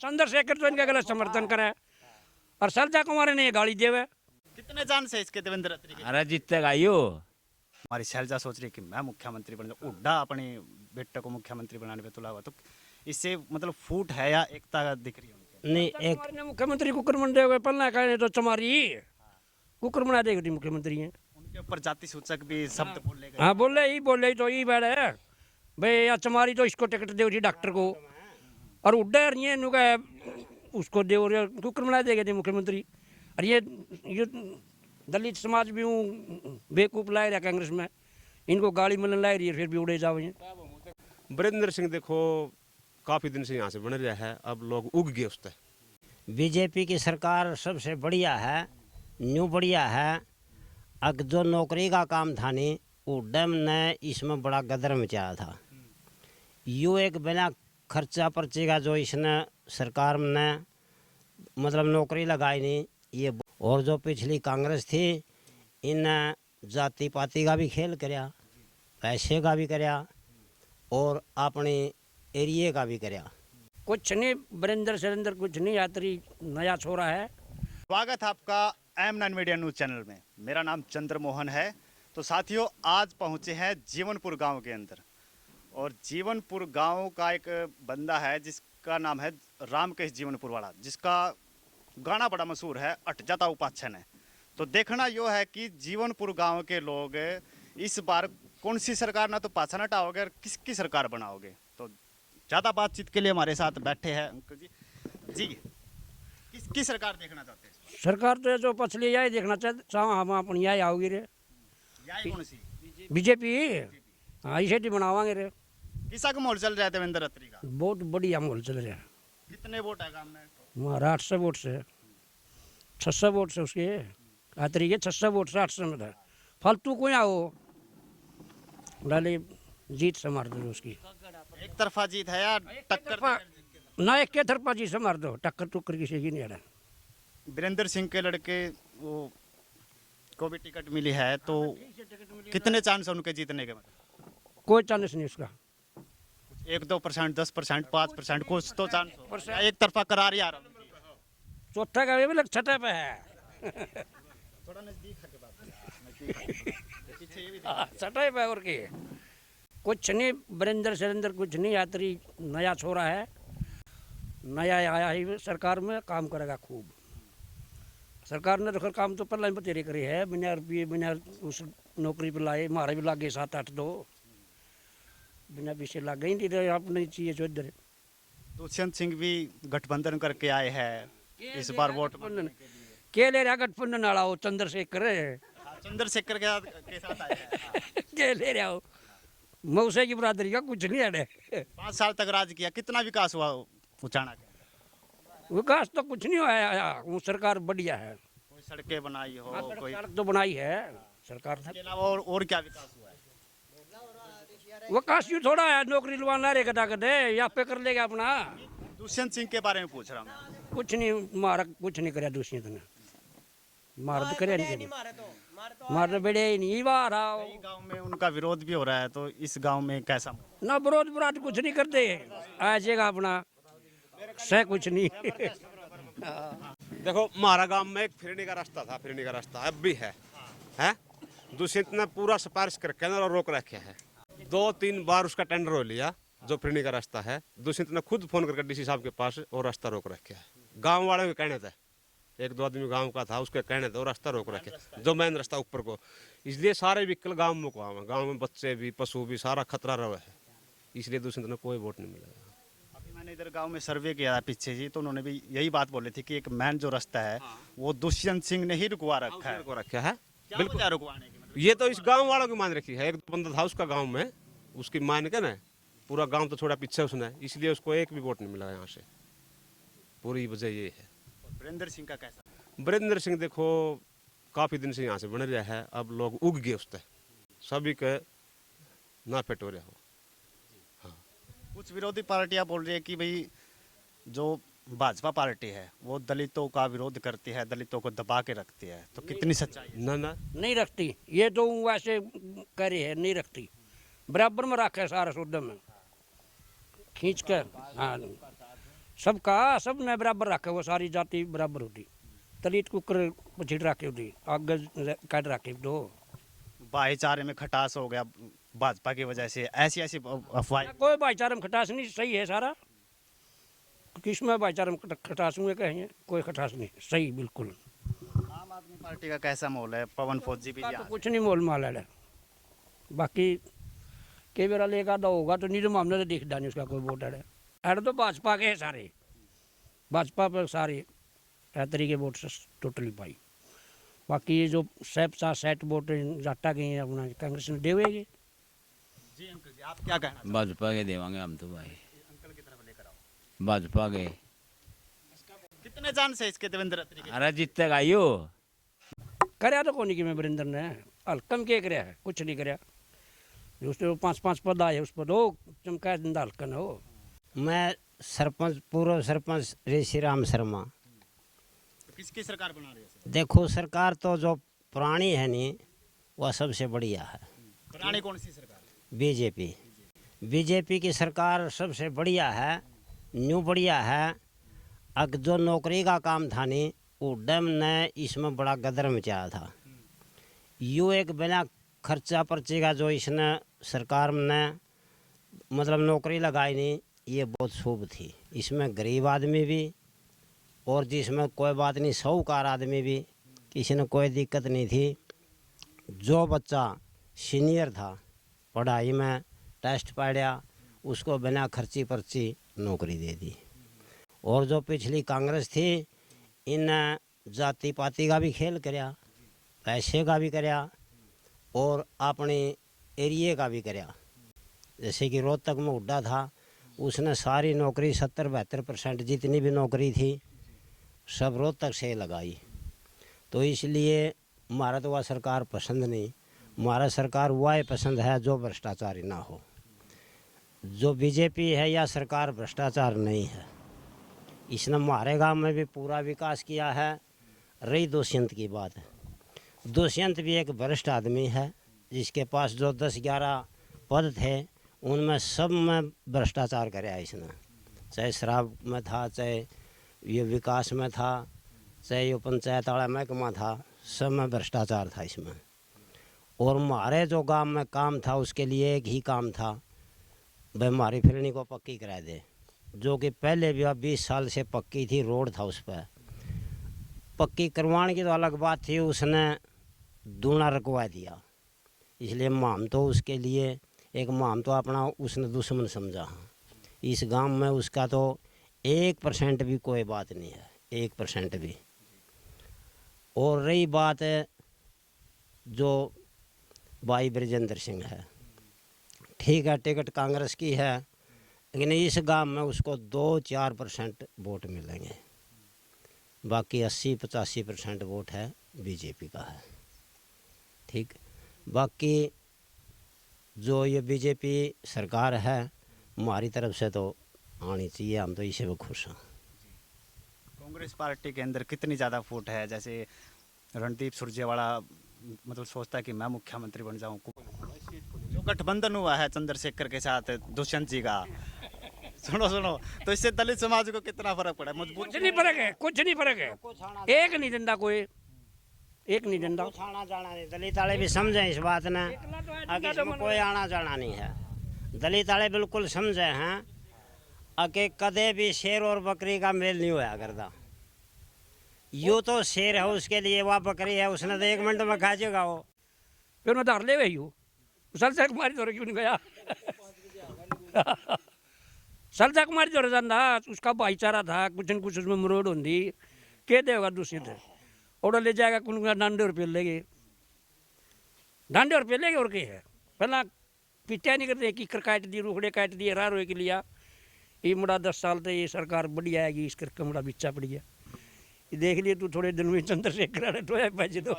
चंद्रशेखर तो इनका गलत समर्थन करे और सरजा कुमार ने ये गाली देवे। कितने चांस है इसके देवेंद्र अत्री के? अरे जीतेगा यो। हमारी शैलजा सोच रही है कि मैं मुख्यमंत्री बन जाऊं, उड्डा अपने बेटे को मुख्यमंत्री बनाने पे तुला हुआ, तो इससे मतलब फूट है या एकता दिख रही है उनके? नहीं एक कुमार ने मुख्यमंत्री कुकर बन देवे पलना कहने तो चमारी कुकर बना देगी मुख्यमंत्री है। उनके ऊपर जाति सूचक भी शब्द बोले गए। हाँ बोले ही तो यही बैठ है भाई या चमारी तो इसको टिकट दे डॉक्टर को और उड्डा ये नुका उसको दे कुकर बना देगा मुख्यमंत्री। और ये दलित समाज भी हूँ बेवकूफ़ ला रहा कांग्रेस में, इनको गाली मिलने ला रही है फिर भी उड़े जाओ। वीरेंद्र सिंह देखो काफ़ी दिन से यहाँ से बन रहा है, अब लोग उग गए उससे। बीजेपी की सरकार सबसे बढ़िया है, न्यू बढ़िया है। अग जो नौकरी का काम था नहीं उड्डम ने इसमें बड़ा गदर मचाया था। यू एक बिना खर्चा पर्ची का जो इसने सरकार ने मतलब नौकरी लगाई नहीं ये। और जो पिछली कांग्रेस थी इन जाति पाति का भी खेल करया, पैसे का भी करया और अपने एरिए का भी करया। कुछ नहीं वीरेंद्र सरेंद्र कुछ नहीं, यात्री नया छोरा है। स्वागत है आपका M9 मीडिया न्यूज चैनल में। मेरा नाम चंद्रमोहन है। तो साथियों आज पहुंचे हैं जीवनपुर गांव के अंदर, और जीवनपुर गांव का एक बंदा है जिसका नाम है रामकेश जीवनपुर वाला, जिसका गाना बड़ा मशहूर है अट जाता उपाच्छन है। तो देखना यो है कि जीवनपुर गांव के लोग इस बार कौन सी सरकार ना तो पाछा हटाओगे और किसकी सरकार बनाओगे। तो ज़्यादा बातचीत के लिए हमारे साथ बैठे हैं अंकल जी। जी किसकी सरकार देखना चाहते हैं? सरकार तो जो पछली यही देखना चाहते हम अपनी यही आओगी रे यही कौन सी? बीजेपी। हाँ इसे ही बनावांगे रे। किसा का माहौल चल रहा है देवेंद्र अत्री का? बहुत बढ़िया माहौल चल रहा है। कितने वोट है गांव में? हमारा 800 वोट से 600 वोट से उसके आतरी के 600 वोट से 800 में था। फालतू को आओ डाले जीत से मार दो उसकी। एक तरफा जीत है या टक्कर? ना एक के तरफा जी से मार दो, टक्कर टुक्कर किसी की नहीं आ रहा। वीरेंद्र सिंह के लड़के वो को भी टिकट मिली है, तो कितने चांस है उनके जीतने के? मतलब कोई चांस नहीं उसका। 1-2%, 10%, 5% कुछ तो चांस हो। एक तरफा करार ही आ रहा है। चौथा का भी लग छठे पे है। थोड़ा नजदीक है छठे पे और की कुछ नहीं वीरेंद्र सरेंद्र कुछ नहीं, यात्री नया छोरा है, नया आया ही सरकार में काम करेगा खूब। सरकार ने तो काम तो पहले बतेरे करे है, बिना रुपये बिना उस नौकरी पर लाए, हमारे भी लागे 7-8 दो बिना पीछे लग गई नहीं अपनी चाहिए जो इधर। दुष्यंत सिंह भी गठबंधन करके आए हैं इस बार वोट के ले रहा गठबंधन वाला हो चंद्रशेखर चंद्रशेखर के साथ आए हैं। के ले रहा हो मौसे की बरादरी का कुछ नहीं है। 5 साल तक राज किया, कितना विकास हुआ उचाना का? विकास तो कुछ नहीं हुआ, वो सरकार बढ़िया है। कोई सड़कें बनाई हो, कोई सड़क तो बनाई है सरकार ने। इसके अलावा और क्या विकास हुआ है? विकास यूँ थोड़ा है, नौकरी लुवाना रे कदा कदे या पे कर लेगा अपना। दुष्यंत सिंह के बारे में पूछ रहा हूँ। कुछ नहीं मारा, कुछ नहीं कराया दुष्यंत ने। मार तो करे नहीं, मार तो बेड़े ही नहीं बाहर आओ। गांव में उनका विरोध भी हो रहा है, तो इस गांव में कैसा? ना विरोध विराट कुछ नहीं करते, आएगा अपना से कुछ नहीं। देखो हमारा गांव में एक फिरनी का रास्ता था, फिरनी का रास्ता अब भी है। दुष्यंत ने पूरा सिफारिश करके और रोक रखे है। 2-3 बार उसका टेंडर हो लिया जो फिरनी का रास्ता है। दुष्यंत ने खुद फोन करके डीसी साहब के पास और रास्ता रोक रखे है। गांव वालों के कहने थे, 1-2 आदमी गांव का था उसके कहने थे, और रास्ता रोक रखे जो मेन रास्ता ऊपर को। इसलिए सारे व्हीकल गांव में को आवे, गांव में बच्चे भी पशु भी सारा खतरा रहा है, इसलिए दुष्यंत ने कोई वोट नहीं मिलेगा। अभी मैंने इधर गांव में सर्वे किया पीछे जी, तो उन्होंने भी यही बात बोली थी कि एक मेन जो रास्ता है वो दुष्यंत सिंह ने ही रुकवा रखा है। रखा है बिल्कुल रुकवाने की मतलब ये तो इस गांव वालों की मान रखी है। एक बंदा था उसका गांव में, उसकी मान के ना पूरा गांव तो छोड़ा पीछे उसने, इसलिए उसको एक भी वोट नहीं मिला यहाँ से। पूरी वजह ये है। वीरेंद्र सिंह का कैसा? वीरेंद्र सिंह देखो काफ़ी दिन से यहाँ से बन रहा है, अब लोग उग गए उससे, सभी के ना फिट हो रहा हो। हाँ कुछ विरोधी पार्टियां बोल रही है कि भाई जो भाजपा पार्टी है वो दलितों का विरोध करती है, दलितों को दबा के रखती है, तो कितनी सच्चाई है? ना ना नहीं रखती, ये तो वैसे करे है, नहीं रखती, बराबर में रखा है सारा शुद्ध में खींच कर। हाँ सबका सब ने बराबर रखे, वो सारी जाति बराबर होती। तलीट कुकर पछिट रखे होती, आगे काट रखे दो। भाईचारे में खटास हो गया भाजपा की वजह से, ऐसी ऐसी अफवाह। कोई भाईचारा में खटास नहीं, सही है सारा। किसमें भाईचारा में खटास हुए कहेंगे, कोई खटास नहीं, सही बिल्कुल। आम आदमी पार्टी का कैसा माहौल है? पवन फौजी भी तो कुछ नहीं मोल माल है, बाकी कई बार लेगा तो होगा तो नहीं, तो मामले तो दिखता नहीं उसका कोई वोटर है। अरे तो भाजपा के है सारे, भाजपा पर सारे तरीके के वोट टोटली पाई। बाकी ये जो सेट वोट जाटा गए हैं अपना कांग्रेस ने देवेगी। जी अंकल जी, आप क्या कहना? भाजपा के देवांगे हम तो भाई, अंकल की तरफ लेकर आओ। भाजपा के। कितने चांस है इसके देवेंद्र अत्री के? अरे जीतते गाइयो करया तो कौन की में वरिंदर ने हल्कम के कराया है, कुछ नहीं कराया। उसने 5-5 पद आए, उस पर दो चमका जिंदा हल्कन हो। मैं सरपंच, पूर्व सरपंच ऋषि राम शर्मा। किसकी सरकार बना रही है सर? देखो सरकार तो जो पुरानी है नी, वह सबसे बढ़िया है। पुरानी कौन सी सरकार? बीजेपी। बीजेपी की सरकार सबसे बढ़िया है, न्यू बढ़िया है। अग जो नौकरी का काम था नी, वो डैम ने इसमें बड़ा गदर मचाया था। यू एक बिना खर्चा पर्ची का जो इसने सरकार ने मतलब नौकरी लगाई नहीं, ये बहुत शुभ थी। इसमें गरीब आदमी भी और जिसमें कोई बात नहीं साहूकार आदमी भी, किसी ने कोई दिक्कत नहीं थी। जो बच्चा सीनियर था पढ़ाई में, टेस्ट पढ़ा, उसको बिना खर्ची पर्ची नौकरी दे दी। और जो पिछली कांग्रेस थी, इन जाति पाति का भी खेल करया, पैसे का भी करया और अपने एरिए का भी करया। जैसे कि रोहतक में हुड्डा था, उसने सारी नौकरी 70-72% जितनी भी नौकरी थी सब रोहतक से लगाई। तो इसलिए हमारा तो वह सरकार पसंद नहीं, हमारा सरकार वह पसंद है जो भ्रष्टाचारी ना हो। जो बीजेपी है या सरकार भ्रष्टाचार नहीं है। इसने हमारे गांव में भी पूरा विकास किया है। रही दुष्यंत की बात, दुष्यंत भी एक भ्रष्ट आदमी है, जिसके पास जो 10-11 पद थे उनमें सब में भ्रष्टाचार कराया इसने। चाहे शराब में था, चाहे ये विकास में था, चाहे ये पंचायत वाला महकमा था, सब में भ्रष्टाचार था इसमें। और हमारे जो गांव में काम था उसके लिए एक ही काम था, भाई हमारी फिरनी को पक्की करा दे, जो कि पहले भी 20 साल से पक्की थी, रोड था उस पर। पक्की करवाने की तो अलग बात थी, उसने दूना रखवा दिया। इसलिए माम तो उसके लिए एक माम तो अपना उसने दुश्मन समझा। इस गांव में उसका तो 1% भी कोई बात नहीं है, 1% भी। और रही बात जो भाई ब्रजेंद्र सिंह है, ठीक है टिकट कांग्रेस की है, लेकिन इस गांव में उसको 2-4% वोट मिलेंगे। बाकी 80-85% वोट है बीजेपी का है। ठीक, बाकी जो ये बीजेपी सरकार है हमारी तरफ से तो आनी चाहिए, हम तो इसे भी खुश हैं। कांग्रेस पार्टी के अंदर कितनी ज़्यादा फूट है? जैसे रणदीप सुरजेवाला मतलब सोचता है कि मैं मुख्यमंत्री बन जाऊं। जो गठबंधन हुआ है चंद्रशेखर के साथ दुष्यंत जी का, सुनो तो इससे दलित समाज को कितना फर्क पड़ा? मजबूत कुछ नहीं फर्क है, कुछ नहीं फर्क है, एक नहीं जिंदा, कोई एक नहीं जिंदा। कुछ आना जाना नहीं, दलित वाले भी समझे इस बात ने, आगे इसमें कोई आना जाना नहीं है। दलित वाले बिल्कुल समझे हैं कि कदे भी शेर और बकरी का मेल नहीं होया करता। यूँ तो शेर है, उसके लिए वह बकरी है, उसने तो 1 मिनट में खा जाएगा वो। फिर मैं धार ले गई हूँ, सरसा कुमारी दौरे क्यों नहीं गया? सरसा कुमारी दौरे जाना, उसका भाईचारा था, कुछ न कुछ उसमें मरोड़ होती, कह देगा दूषित है और ले जाएगा कुछ डांडे रुपये लेगे, डांडे रुपये लेगे। और क्या है, पहला पिटा नहीं करते, कीकर काट दिए, रुखड़े काट दिए, राह रोए के लिया। ये मुड़ा 10 साल तो ये सरकार बढ़िया आएगी, इस करके मुड़ा बिच्चा पड़ गया। ये देख लिए तू थोड़े दिन में चंद्रशेखर टोया पैसे दो।